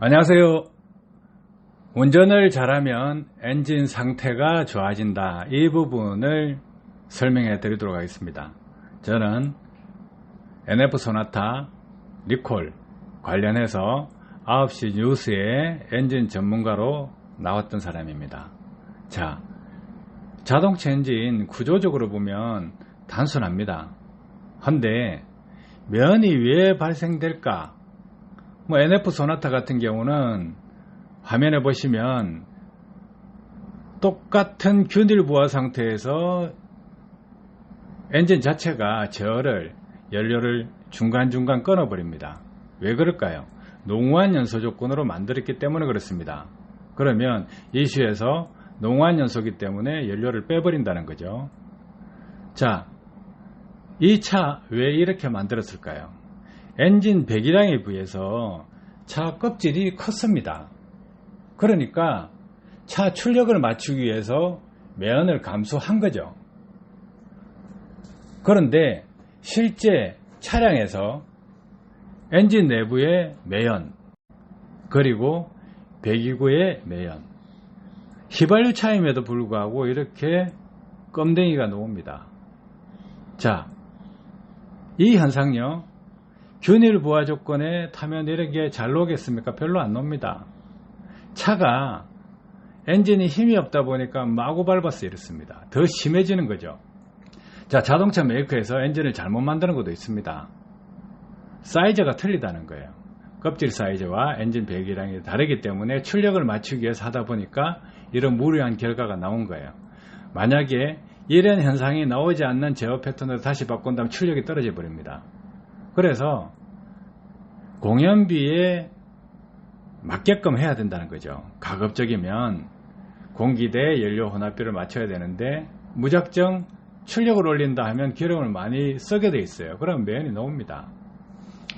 안녕하세요. 운전을 잘하면 엔진 상태가 좋아진다. 이 부분을 설명해 드리도록 하겠습니다. 저는 NF 소나타 리콜 관련해서 9시 뉴스에 엔진 전문가로 나왔던 사람입니다. 자, 자동차 엔진 구조적으로 보면 단순합니다. 한데 면이 왜 발생될까? NF 소나타 같은 경우는 화면에 보시면 똑같은 균일 부하 상태에서 엔진 자체가 연료를 중간중간 끊어버립니다. 왜 그럴까요? 농후한 연소 조건으로 만들었기 때문에 그렇습니다. 그러면 이슈에서 농후한 연소이기 때문에 연료를 빼버린다는 거죠. 자, 이 차 왜 이렇게 만들었을까요? 엔진 배기량에 비해서 차 껍질이 컸습니다. 그러니까 차 출력을 맞추기 위해서 매연을 감소한 거죠. 그런데 실제 차량에서 엔진 내부의 매연, 그리고 배기구의 매연, 휘발유 차임에도 불구하고 이렇게 껌댕이가 나옵니다. 자, 이 현상요, 균일 부하 조건에 타면 이렇게 잘 나오겠습니까? 별로 안 나옵니다. 차가 엔진이 힘이 없다 보니까 마구 밟아서 이렇습니다. 더 심해지는 거죠. 자, 자동차 메이커에서 엔진을 잘못 만드는 것도 있습니다. 사이즈가 틀리다는 거예요. 껍질 사이즈와 엔진 배기량이 다르기 때문에 출력을 맞추기 위해서 하다 보니까 이런 무리한 결과가 나온 거예요. 만약에 이런 현상이 나오지 않는 제어 패턴으로 다시 바꾼다면 출력이 떨어져 버립니다. 그래서 공연비에 맞게끔 해야 된다는 거죠. 가급적이면 공기 대 연료 혼합비를 맞춰야 되는데 무작정 출력을 올린다 하면 기름을 많이 쓰게 돼 있어요. 그럼 매연이 나옵니다.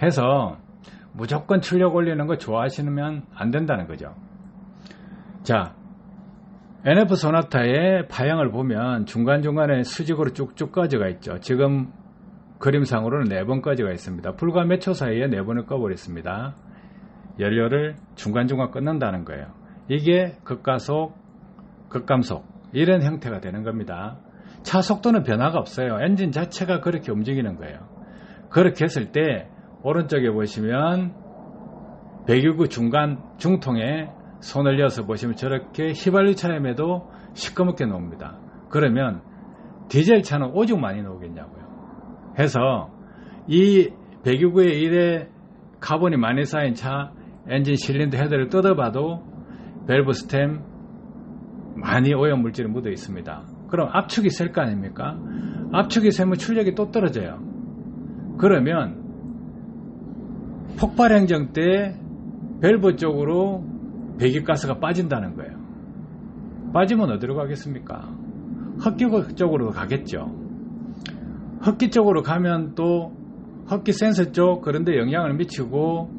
해서 무조건 출력 올리는 거 좋아하시면 안 된다는 거죠. 자, NF 소나타의 파형을 보면 중간중간에 수직으로 쭉쭉 꺼져가 있죠. 지금 그림상으로는 4번 꺼져가 있습니다. 불과 몇 초 사이에 4번을 꺼버렸습니다. 연료를 중간중간 끊는다는 거예요. 이게 극가속, 극감속 이런 형태가 되는 겁니다. 차 속도는 변화가 없어요. 엔진 자체가 그렇게 움직이는 거예요. 그렇게 했을 때 오른쪽에 보시면 배기구 중통에 손을 이어서 보시면 저렇게 휘발유 차임에도 시꺼멓게 나옵니다. 그러면 디젤 차는 오죽 많이 나오겠냐고요. 해서 이 배기구에 이래 카본이 많이 쌓인 차 엔진 실린더 헤드를 뜯어봐도 밸브 스템 많이 오염물질이 묻어 있습니다. 그럼 압축이 셀 거 아닙니까? 압축이 세면 출력이 또 떨어져요. 그러면 폭발 행정 때 밸브 쪽으로 배기가스가 빠진다는 거예요. 빠지면 어디로 가겠습니까? 흡기 쪽으로 가겠죠. 흡기 쪽으로 가면 또 흡기 센서 쪽 그런 데 영향을 미치고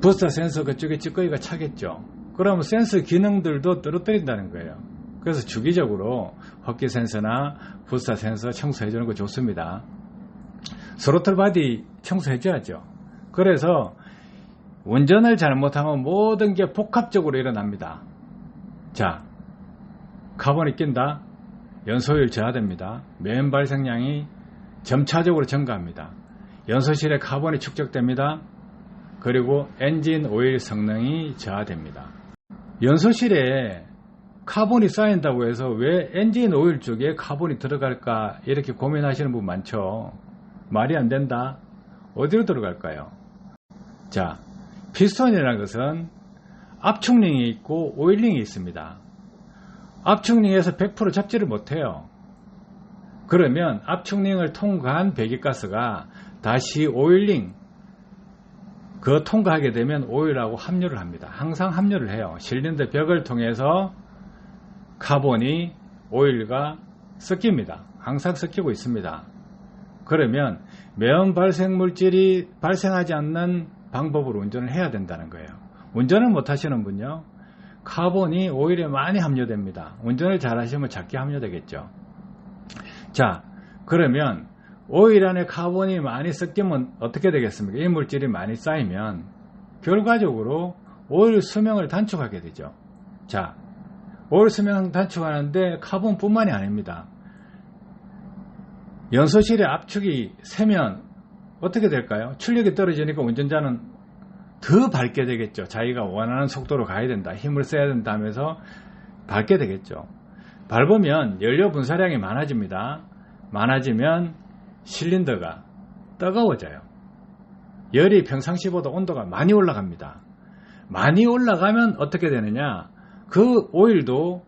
부스터 센서 그쪽에 찌꺼기가 차겠죠. 그러면 센서 기능들도 떨어뜨린다는 거예요. 그래서 주기적으로 흡기 센서나 부스터 센서 청소해 주는 거 좋습니다. 스로틀 바디 청소해 줘야죠. 그래서 운전을 잘못하면 모든 게 복합적으로 일어납니다. 자, 카본이 낀다. 연소율 저하됩니다. 매연 발생량이 점차적으로 증가합니다. 연소실에 카본이 축적됩니다. 그리고 엔진 오일 성능이 저하됩니다. 연소실에 카본이 쌓인다고 해서 왜 엔진 오일 쪽에 카본이 들어갈까 이렇게 고민하시는 분 많죠. 말이 안 된다. 어디로 들어갈까요? 자, 피스톤이라는 것은 압축링이 있고 오일링이 있습니다. 압축링에서 100% 잡지를 못해요. 그러면 압축링을 통과한 배기가스가 다시 오일링 그거 통과하게 되면 오일하고 합류를 합니다. 항상 합류를 해요. 실린더 벽을 통해서 카본이 오일과 섞입니다. 항상 섞이고 있습니다. 그러면 매연 발생 물질이 발생하지 않는 방법으로 운전을 해야 된다는 거예요. 운전을 못 하시는 분요, 카본이 오일에 많이 함유됩니다. 운전을 잘 하시면 작게 함유되겠죠. 자, 그러면 오일 안에 카본이 많이 섞이면 어떻게 되겠습니까? 이 물질이 많이 쌓이면 결과적으로 오일 수명을 단축하게 되죠. 자, 오일 수명 단축하는데 카본뿐만이 아닙니다. 연소실의 압축이 세면 어떻게 될까요? 출력이 떨어지니까 운전자는 더 밟게 되겠죠. 자기가 원하는 속도로 가야 된다, 힘을 써야 된다 하면서 밟게 되겠죠. 밟으면 연료 분사량이 많아집니다. 많아지면 실린더가 뜨거워져요. 열이 평상시보다 온도가 많이 올라갑니다. 많이 올라가면 어떻게 되느냐, 그 오일도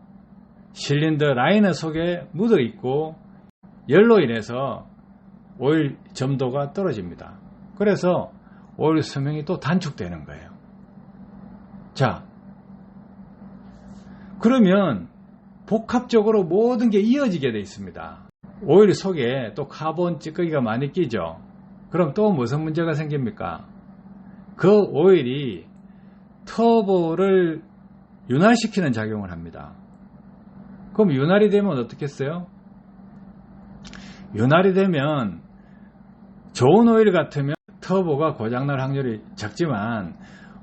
실린더 라이너 속에 묻어 있고 열로 인해서 오일 점도가 떨어집니다. 그래서 오일 수명이 또 단축되는 거예요. 자, 그러면 복합적으로 모든 게 이어지게 되어 있습니다. 오일 속에 또 카본 찌꺼기가 많이 끼죠. 그럼 또 무슨 문제가 생깁니까? 그 오일이 터보를 윤활시키는 작용을 합니다. 그럼 윤활이 되면 어떻겠어요? 윤활이 되면 좋은 오일 같으면 터보가 고장날 확률이 적지만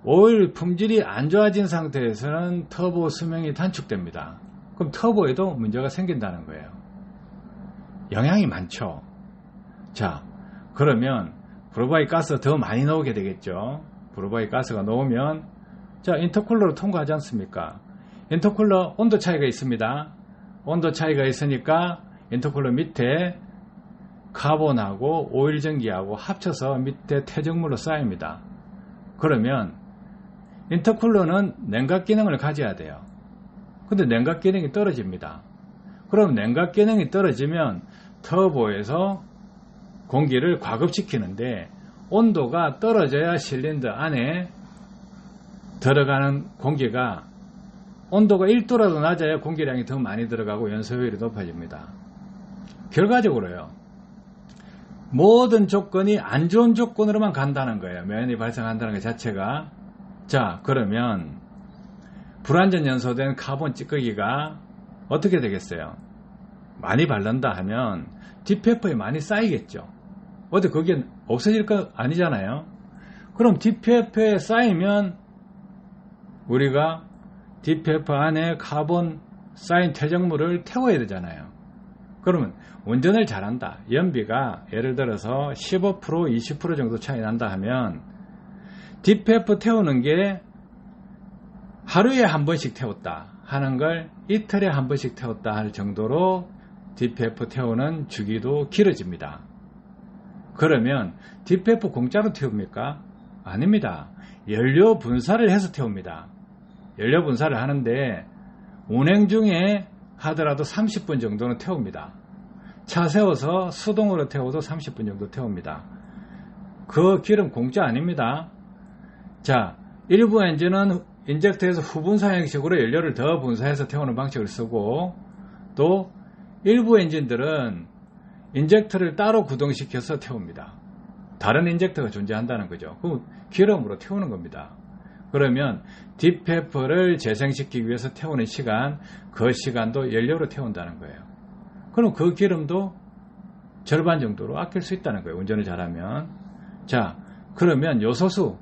오일 품질이 안 좋아진 상태에서는 터보 수명이 단축됩니다. 그럼 터보에도 문제가 생긴다는 거예요. 영향이 많죠. 자, 그러면 브로바이 가스가 더 많이 나오게 되겠죠. 브로바이 가스가 나오면, 자, 인터쿨러로 통과하지 않습니까? 인터쿨러 온도 차이가 있습니다. 온도 차이가 있으니까 인터쿨러 밑에 카본하고 오일 전기하고 합쳐서 밑에 퇴적물로 쌓입니다. 그러면 인터쿨러는 냉각 기능을 가져야 돼요. 근데 냉각 기능이 떨어집니다. 그럼 냉각 기능이 떨어지면 터보에서 공기를 과급시키는데 온도가 떨어져야 실린더 안에 들어가는 공기가, 온도가 1도라도 낮아야 공기량이 더 많이 들어가고 연소효율이 높아집니다. 결과적으로요, 모든 조건이 안 좋은 조건으로만 간다는 거예요. 매연이 발생한다는 것 자체가. 자, 그러면 불완전 연소된 카본 찌꺼기가 어떻게 되겠어요? 많이 바른다 하면 DPF에 많이 쌓이겠죠. 어디 그게 없어질 거 아니잖아요. 그럼 DPF에 쌓이면 우리가 DPF 안에 카본 쌓인 퇴적물을 태워야 되잖아요. 그러면 운전을 잘한다, 연비가 예를 들어서 15% 20% 정도 차이 난다 하면 DPF 태우는 게 하루에 한 번씩 태웠다 하는 걸 이틀에 한 번씩 태웠다 할 정도로 DPF 태우는 주기도 길어집니다. 그러면 DPF 공짜로 태웁니까? 아닙니다. 연료 분사를 해서 태웁니다. 연료 분사를 하는데 운행 중에 하더라도 30분 정도는 태웁니다. 차 세워서 수동으로 태워도 30분 정도 태웁니다. 그 기름 공짜 아닙니다. 자, 일부 엔진은 인젝터에서 후분사 형식으로 연료를 더 분사해서 태우는 방식을 쓰고, 또 일부 엔진들은 인젝터를 따로 구동시켜서 태웁니다. 다른 인젝터가 존재한다는 거죠. 그럼 기름으로 태우는 겁니다. 그러면 DPF를 재생시키기 위해서 태우는 시간, 그 시간도 연료로 태운다는 거예요. 그럼 그 기름도 절반 정도로 아낄 수 있다는 거예요. 운전을 잘하면. 자, 그러면 요소수도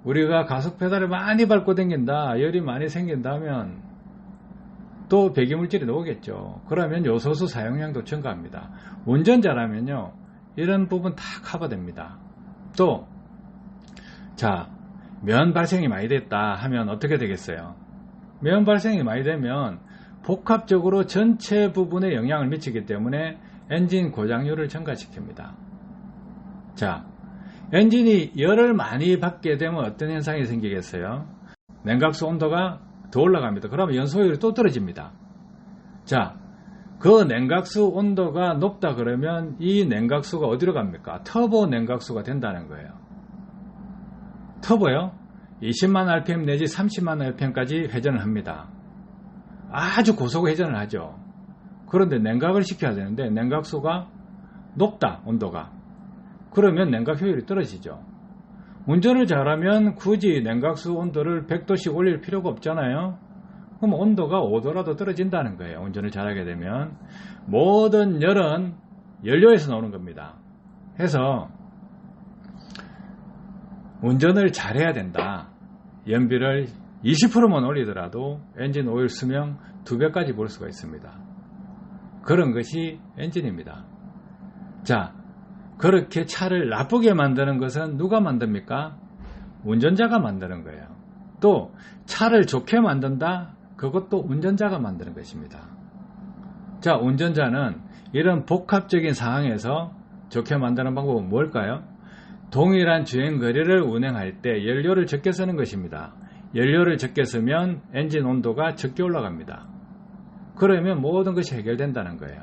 우리가 가속 페달을 많이 밟고 다닌다, 열이 많이 생긴다면 또 배기물질이 나오겠죠. 그러면 요소수 사용량도 증가합니다. 운전 잘하면요, 이런 부분 다 커버됩니다. 또, 자, 면 발생이 많이 됐다 하면 어떻게 되겠어요? 면 발생이 많이 되면 복합적으로 전체 부분에 영향을 미치기 때문에 엔진 고장률을 증가시킵니다. 자, 엔진이 열을 많이 받게 되면 어떤 현상이 생기겠어요? 냉각수 온도가 더 올라갑니다. 그러면 연소율이 또 떨어집니다. 자, 그 냉각수 온도가 높다 그러면 이 냉각수가 어디로 갑니까? 터보 냉각수가 된다는 거예요. 터보요? 20만 rpm 내지 30만 rpm까지 회전을 합니다. 아주 고속 회전을 하죠. 그런데 냉각을 시켜야 되는데 냉각수가 높다, 온도가. 그러면 냉각 효율이 떨어지죠. 운전을 잘하면 굳이 냉각수 온도를 100도씩 올릴 필요가 없잖아요. 그럼 온도가 5도라도 떨어진다는 거예요. 운전을 잘하게 되면. 모든 열은 연료에서 나오는 겁니다. 해서 운전을 잘해야 된다. 연비를 20%만 올리더라도 엔진 오일 수명 2배까지 볼 수가 있습니다. 그런 것이 엔진입니다. 자, 그렇게 차를 나쁘게 만드는 것은 누가 만듭니까? 운전자가 만드는 거예요. 또 차를 좋게 만든다? 그것도 운전자가 만드는 것입니다. 자, 운전자는 이런 복합적인 상황에서 좋게 만드는 방법은 뭘까요? 동일한 주행거리를 운행할 때 연료를 적게 쓰는 것입니다. 연료를 적게 쓰면 엔진 온도가 적게 올라갑니다. 그러면 모든 것이 해결된다는 거예요.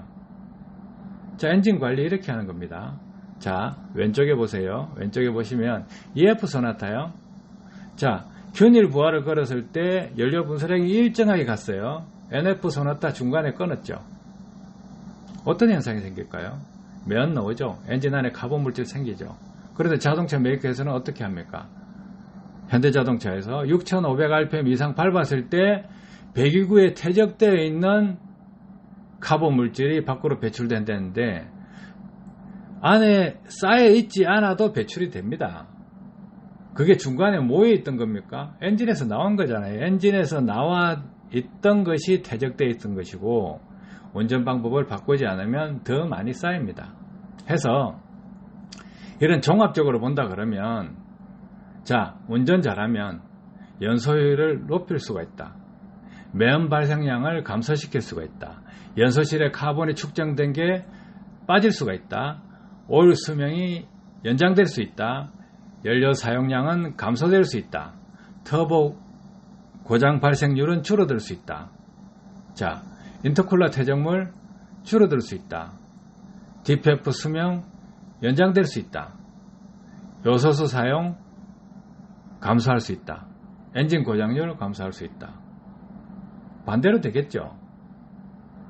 자, 엔진 관리 이렇게 하는 겁니다. 자, 왼쪽에 보세요. 왼쪽에 보시면 EF 소나타요. 자, 균일 부하를 걸었을 때 연료 분수량이 일정하게 갔어요. NF 소나타 중간에 끊었죠. 어떤 현상이 생길까요? 매연 나오죠. 엔진 안에 카본 물질 생기죠. 그런데 자동차 메이커에서는 어떻게 합니까? 현대자동차에서 6500rpm 이상 밟았을 때 배기구에 퇴적되어 있는 카본 물질이 밖으로 배출된다는데 안에 쌓여 있지 않아도 배출이 됩니다. 그게 중간에 모여 있던 겁니까? 엔진에서 나온 거잖아요. 엔진에서 나와 있던 것이 퇴적되어 있던 것이고 운전 방법을 바꾸지 않으면 더 많이 쌓입니다. 해서 이런 종합적으로 본다 그러면 자, 운전 잘하면 연소효율을 높일 수가 있다. 매연 발생량을 감소시킬 수가 있다. 연소실에 카본이 축적된 게 빠질 수가 있다. 오일 수명이 연장될 수 있다. 연료 사용량은 감소될 수 있다. 터보 고장 발생률은 줄어들 수 있다. 자, 인터쿨러 퇴적물 줄어들 수 있다. DPF 수명 연장될 수 있다. 요소수 사용 감소할 수 있다. 엔진 고장률 감소할 수 있다. 반대로 되겠죠.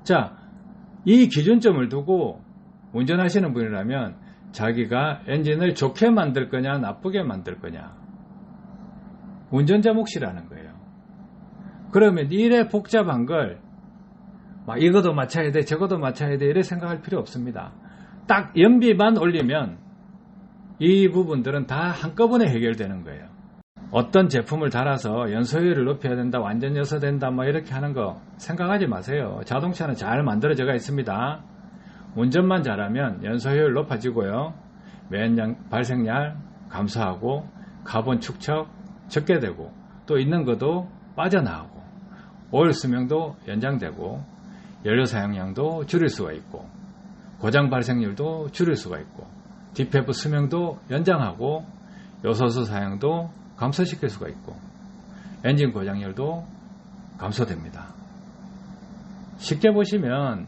자, 이 기준점을 두고 운전하시는 분이라면 자기가 엔진을 좋게 만들 거냐 나쁘게 만들 거냐 운전자 몫이라는 거예요. 그러면 이래 복잡한 걸 막 이것도 맞춰야 돼 저것도 맞춰야 돼 이래 생각할 필요 없습니다. 딱 연비만 올리면 이 부분들은 다 한꺼번에 해결되는 거예요. 어떤 제품을 달아서 연소율을 높여야 된다, 완전 연소된다, 뭐 이렇게 하는 거 생각하지 마세요. 자동차는 잘 만들어져가 있습니다. 운전만 잘하면 연소율 높아지고요. 매연 발생량 감소하고 카본 축적 적게 되고 또 있는 것도 빠져나가고 오일 수명도 연장되고 연료 사용량도 줄일 수가 있고 고장 발생률도 줄일 수가 있고 DPF 수명도 연장하고 요소수 사용도 감소시킬 수가 있고 엔진 고장률도 감소됩니다. 쉽게 보시면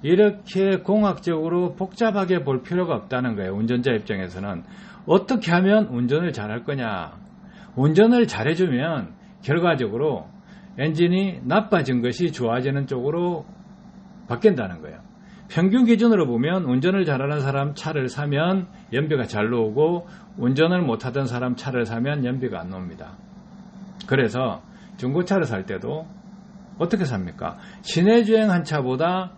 이렇게 공학적으로 복잡하게 볼 필요가 없다는 거예요. 운전자 입장에서는 어떻게 하면 운전을 잘할 거냐. 운전을 잘해주면 결과적으로 엔진이 나빠진 것이 좋아지는 쪽으로 바뀐다는 거예요. 평균 기준으로 보면 운전을 잘하는 사람 차를 사면 연비가 잘 나오고 운전을 못하던 사람 차를 사면 연비가 안 나옵니다. 그래서 중고차를 살 때도 어떻게 삽니까? 시내 주행한 차보다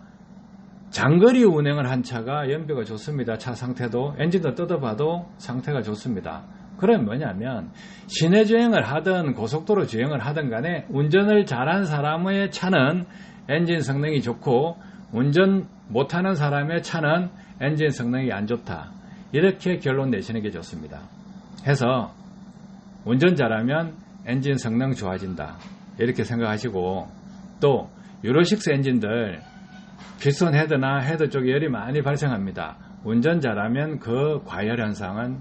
장거리 운행을 한 차가 연비가 좋습니다. 차 상태도 엔진도 뜯어봐도 상태가 좋습니다. 그럼 뭐냐면 시내 주행을 하든 고속도로 주행을 하든 간에 운전을 잘한 사람의 차는 엔진 성능이 좋고 운전 못하는 사람의 차는 엔진 성능이 안 좋다. 이렇게 결론 내시는 게 좋습니다. 해서 운전 잘하면 엔진 성능 좋아진다. 이렇게 생각하시고 또 유로6 엔진들 피스톤 헤드나 헤드 쪽에 열이 많이 발생합니다. 운전 잘하면 그 과열 현상은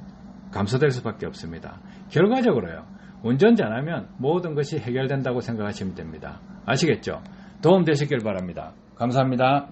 감소될 수밖에 없습니다. 결과적으로요. 운전 잘하면 모든 것이 해결된다고 생각하시면 됩니다. 아시겠죠? 도움 되시길 바랍니다. 감사합니다.